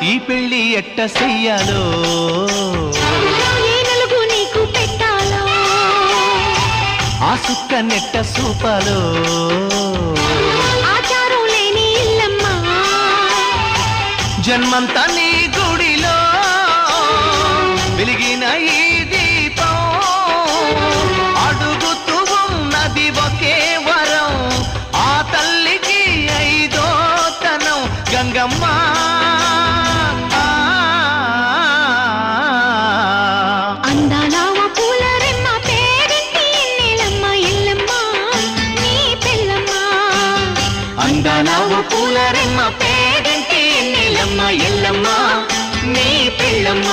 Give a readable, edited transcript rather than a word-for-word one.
ఈ పెళ్లి ఎట్ట చెయ్యాలో ఏ నలుగు నీకు పెట్టాలో ఆ సుక్క నెట్ట సూపాలో ఆచారం లేని ఇల్లమ్మా జన్మంతా నీ గుడిలో వెలిగిన ఈ దీపం అడుగుతూ ఉన్నది ఒకే వరం ఆ తల్లికి ఐదో తనం గంగమ్మ అందాల పూల రెమ్మ పేరింటి ఎన్నెలమ్మ ఎల్లమ్మ నీ పెళ్ళమ్మ అందాల పూల రెమ్మ పేరింటి ఎల్లమ్మ ఎల్లమ్మ నీ పెళ్ళమ్మ